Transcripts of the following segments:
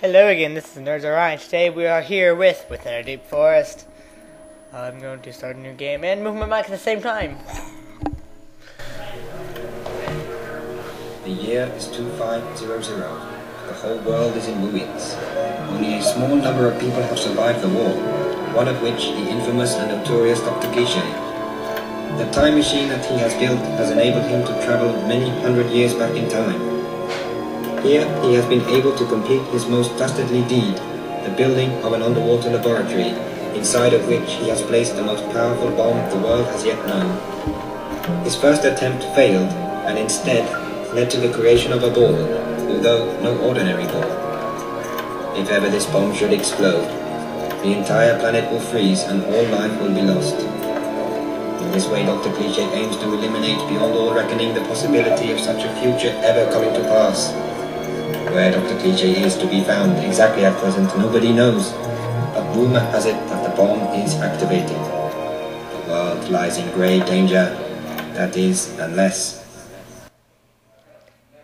Hello again, this is NerdsRI, and today we are here within a deep forest. I'm going to start a new game and move my mic at the same time. The year is 2500. The whole world is in ruins. Only a small number of people have survived the war, one of which the infamous and notorious Dr. Cliche. The time machine that he has built has enabled him to travel many hundred years back in time. Here he has been able to complete his most dastardly deed, the building of an underwater laboratory, inside of which he has placed the most powerful bomb the world has yet known. His first attempt failed, and instead led to the creation of a ball, although no ordinary ball. If ever this bomb should explode, the entire planet will freeze and all life will be lost. In this way, Dr. Cliche aims to eliminate beyond all reckoning the possibility of such a future ever coming to pass. Where Dr. Cliche is to be found exactly at present, nobody knows, but rumor has it that the bomb is activated. The world lies in grave danger, that is, unless...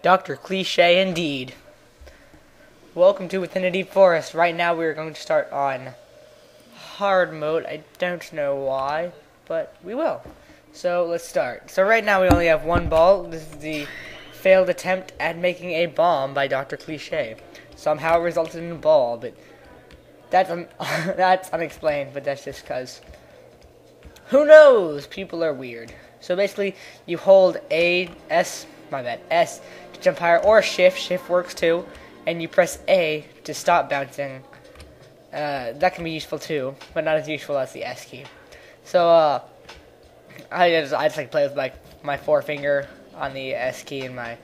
Dr. Cliche indeed. Welcome to Within a Deep Forest. Right now we are going to start on hard mode. I don't know why, but we will. So let's start. So right now we only have one ball. This is the failed attempt at making a bomb by Dr. Cliche. Somehow it resulted in a ball, but that's that's unexplained, but that's just because who knows? People are weird. So basically you hold S to jump higher, or shift works too, and you press A to stop bouncing. That can be useful too, but not as useful as the S key. So I just like to play with my forefinger on the S key and my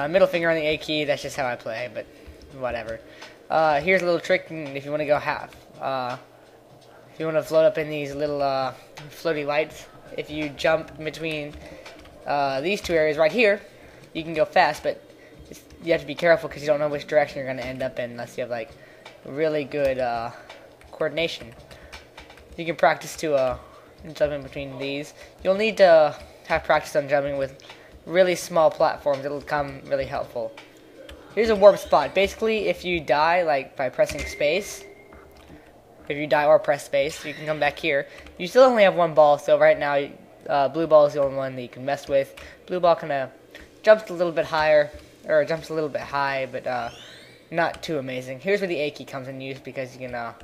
middle finger on the A key. That's just how I play, but whatever. Here's a little trick if you want to go half. If you want to float up in these little floaty lights, if you jump between these two areas right here, you can go fast, but you have to be careful because you don't know which direction you're going to end up in unless you have really good coordination. You can practice to jump in between these. You'll need to have practice on jumping with really small platforms. It'll come really helpful. Here's a warp spot. Basically, if you die by pressing space, if you die or press space, you can come back here. You still only have one ball, so right now blue ball is the only one that you can mess with. Blue ball kind of jumps a little bit higher, or jumps a little bit high, but not too amazing. Here's where the A key comes in use, because you can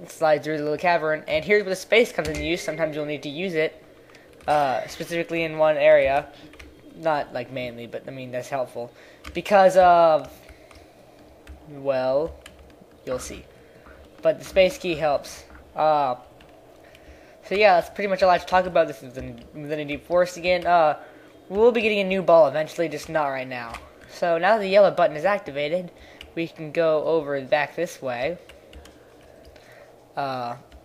slide through the little cavern. And here's where the space comes in use. Sometimes you'll need to use it specifically in one area, not mainly, but I mean that's helpful because of, well, you'll see. But the space key helps. So yeah, that's pretty much all I have to talk about. This is within a deep forest again. We'll be getting a new ball eventually, just not right now. So now that the yellow button is activated, we can go over back this way.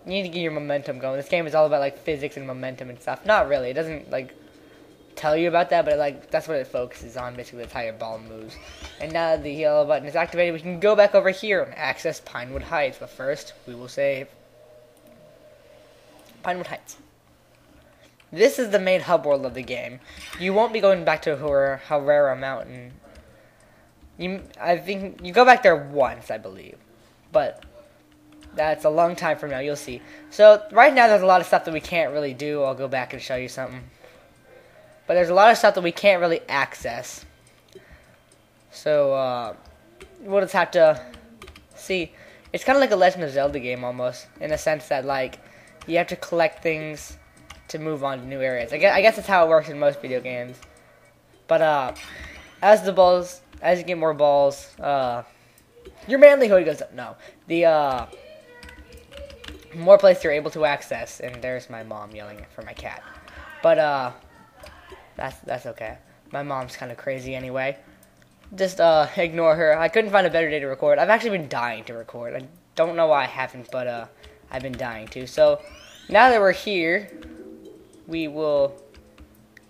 You need to get your momentum going. This game is all about physics and momentum and stuff. Not really. It doesn't tell you about that, but that's what it focuses on. Basically, that's how your ball moves. And now that the yellow button is activated, we can go back over here and access Pinewood Heights. But first, we will save Pinewood Heights. This is the main hub world of the game. You won't be going back to Herrera Mountain. I think you go back there once, I believe, but that's a long time from now. You'll see. So right now there's a lot of stuff that we can't really do. I'll go back and show you something. But there's a lot of stuff that we can't really access. So we'll just have to see. It's kind of like a Legend of Zelda game almost, in the sense that you have to collect things to move on to new areas. I guess that's how it works in most video games. But as you get more balls, your manlyhood goes up. No, the more places you're able to access. And there's my mom yelling for my cat. But that's okay. My mom's kind of crazy anyway. Just ignore her. I couldn't find a better day to record. I've actually been dying to record. I don't know why I haven't, but I've been dying to. So now that we're here, we will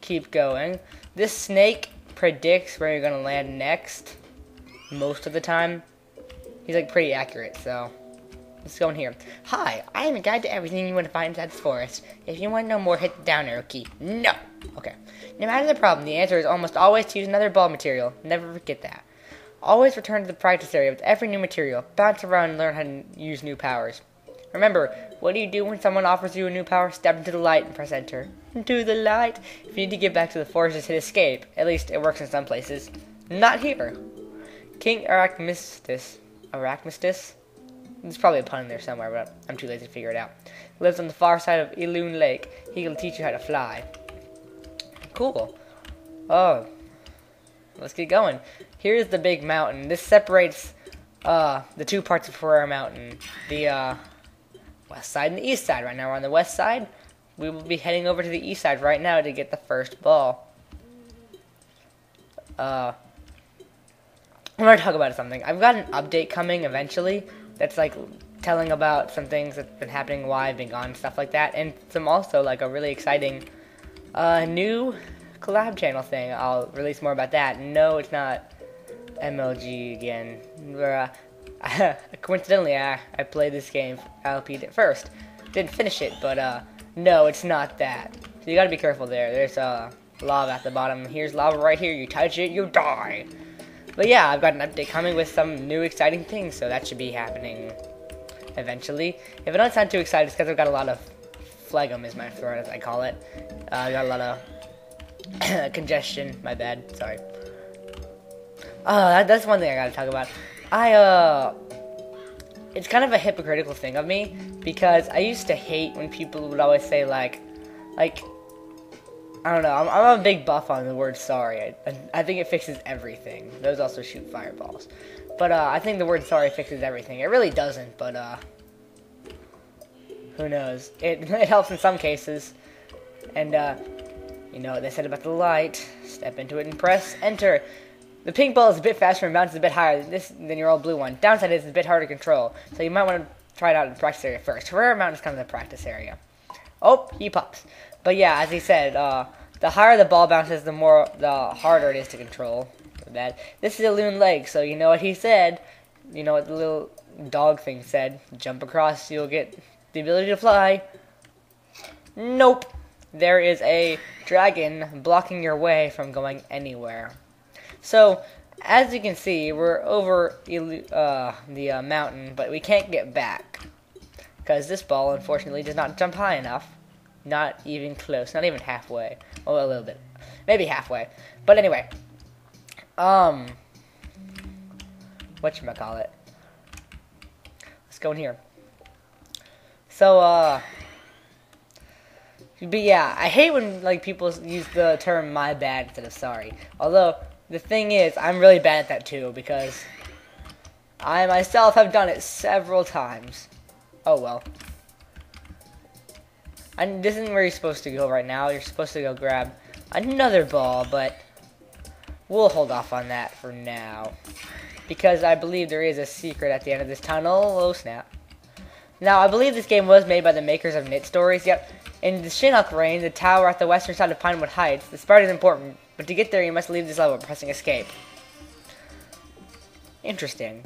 keep going. This snake predicts where you're gonna land next most of the time. He's pretty accurate, so let's go in here. Hi, I am a guide to everything you want to find inside this forest. If you want to know more, hit the down arrow key. No. Okay. No matter the problem, the answer is almost always to use another ball material. Never forget that. Always return to the practice area with every new material. Bounce around and learn how to use new powers. Remember, what do you do when someone offers you a new power? Step into the light and press enter. Into the light. If you need to get back to the forest, just hit escape. At least it works in some places. Not here. King Arachmistus. Arachmistus? There's probably a pun in there somewhere, but I'm too lazy to figure it out. Lives on the far side of Iloon Lake. He can teach you how to fly. Cool. Oh. Let's get going. Here's the big mountain. This separates the two parts of Ferrara Mountain. The west side and the east side. Right now we're on the west side. We will be heading over to the east side right now to get the first ball. I want to talk about something. I've got an update coming eventually that's like telling about some things that's been happening, why I've been gone, stuff like that, and some also like a really exciting new collab channel thing. I'll release more about that. No, it's not MLG again. Where, coincidentally, I played this game. I LP'd it first. Didn't finish it, but no, it's not that. So you gotta be careful there. There's lava at the bottom. Here's lava right here. You touch it, you die. But yeah, I've got an update coming with some new exciting things, so that should be happening eventually. If I don't sound too excited, it's because I've got a lot of phlegm is my throat, as I call it. I got a lot of congestion. My bad. Sorry. That's one thing I gotta talk about. It's kind of a hypocritical thing of me, because I used to hate when people would always say like, I don't know, I'm a big buff on the word sorry. I think it fixes everything. Those also shoot fireballs. But I think the word sorry fixes everything. It really doesn't, but who knows? It helps in some cases. And you know what they said about the light. Step into it and press enter. The pink ball is a bit faster and bounces a bit higher than your old blue one. Downside is it's a bit harder to control, so you might want to try it out in the practice area first. Ferrara Mountain is kind of the practice area. Oh, he pops. But yeah, as he said, the higher the ball bounces, the harder it is to control. That this is a Loon Lake, so you know what he said. You know what the little dog thing said. Jump across, you'll get the ability to fly. Nope. There is a dragon blocking your way from going anywhere. So, as you can see, we're over the mountain, but we can't get back. Because this ball, unfortunately, does not jump high enough. Not even close. Not even halfway. Well, a little bit. Maybe halfway. But anyway. Whatchamacallit. Let's go in here. So, but yeah, I hate when, like, people use the term my bad instead of sorry. Although, the thing is, I'm really bad at that too, because I myself have done it several times. Oh well. And this isn't where you're supposed to go right now. You're supposed to go grab another ball, but we'll hold off on that for now. Because I believe there is a secret at the end of this tunnel. Oh snap. Now, I believe this game was made by the makers of Knit Stories. Yep. In the Chinook Rain, the tower at the western side of Pinewood Heights, the spider is important, but to get there you must leave this level by pressing escape. Interesting.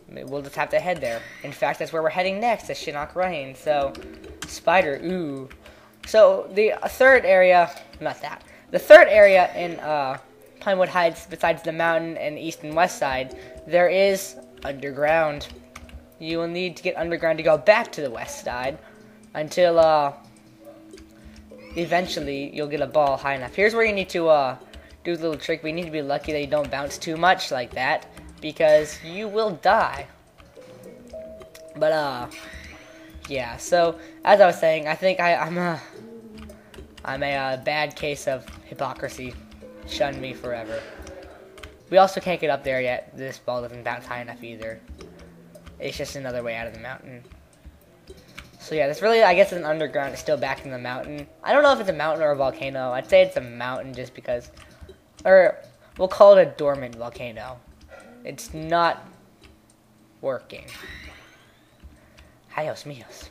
We'll just have to head there. In fact, that's where we're heading next, the Chinook Rain. So, spider, ooh. So, the third area, not that. The third area in Pinewood Heights, besides the mountain and east and west side, there is underground. You will need to get underground to go back to the west side until eventually you'll get a ball high enough. Here's where you need to do the little trick, but you need to be lucky that you don't bounce too much like that, because you will die. But yeah, so as I was saying, I think I'm a bad case of hypocrisy. Shun me forever. We also can't get up there yet. This ball doesn't bounce high enough either. It's just another way out of the mountain. So yeah, this really, I guess, is an underground. It's still back in the mountain. I don't know if it's a mountain or a volcano. I'd say it's a mountain just because, or we'll call it a dormant volcano. It's not working. Ayos míos.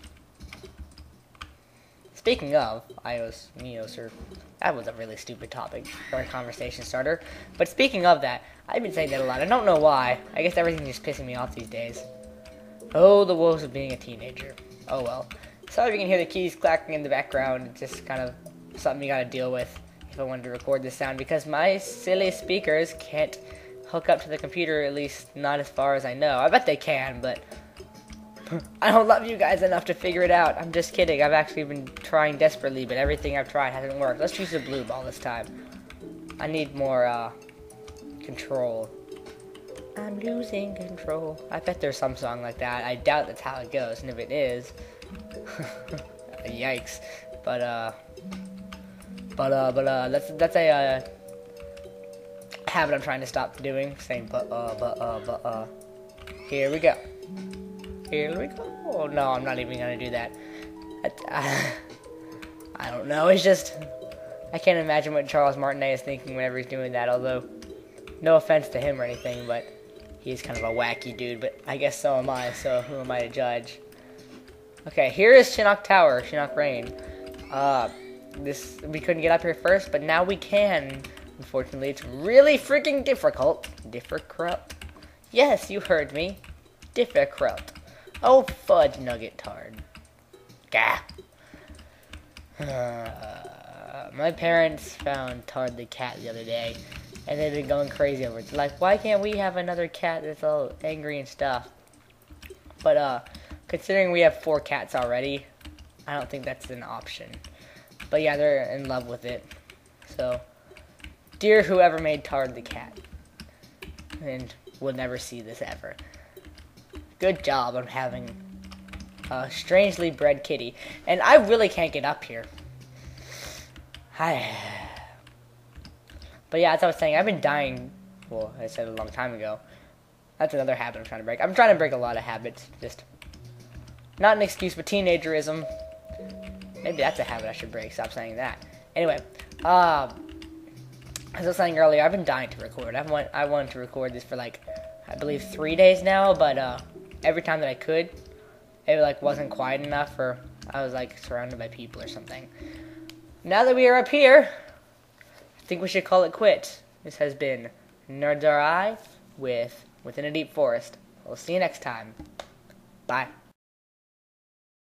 Speaking of ayos míos, or that was a really stupid topic for a conversation starter. But speaking of that, I've been saying that a lot. I don't know why. I guess everything's just pissing me off these days. Oh, the woes of being a teenager. Oh well. Sorry if you can hear the keys clacking in the background. It's just kind of something you gotta deal with if I wanted to record this sound, because my silly speakers can't hook up to the computer, at least not as far as I know. I bet they can, but I don't love you guys enough to figure it out. I'm just kidding. I've actually been trying desperately, but everything I've tried hasn't worked. Let's use the blue ball this time. I need more control. I'm losing control. I bet there's some song like that. I doubt that's how it goes, and if it is, yikes. But that's a habit I'm trying to stop doing. Saying here we go. Here we go. Oh, no, I'm not even gonna do that. I don't know. It's just I can't imagine what Charles Martinet is thinking whenever he's doing that. Although, no offense to him or anything, but he's kind of a wacky dude. But I guess so am I. So who am I to judge? Okay, here is Chinook Tower, Chinook Rain. We couldn't get up here first, but now we can. Unfortunately, it's really freaking difficult. Difficult? Yes, you heard me. Difficult. Oh, fudge nugget tard. Gah. My parents found Tard the cat the other day, and they've been going crazy over it. They're like, why can't we have another cat that's all angry and stuff? But, considering we have 4 cats already, I don't think that's an option. But yeah, they're in love with it. So, dear whoever made Tard the cat, and we'll never see this ever. Good job on having a strangely bred kitty. And I really can't get up here. But yeah, as I was saying, I've been dying. Well, I said a long time ago. That's another habit I'm trying to break. I'm trying to break a lot of habits. Just not an excuse, but teenagerism. Maybe that's a habit I should break. Stop saying that. Anyway, as I was saying earlier, I've been dying to record. I wanted to record this for like, I believe 3 days now, but every time that I could, it like wasn't quiet enough, or I was like surrounded by people or something. Now that we are up here, I think we should call it quits. This has been NerdsRI with Within a Deep Forest. We'll see you next time. Bye.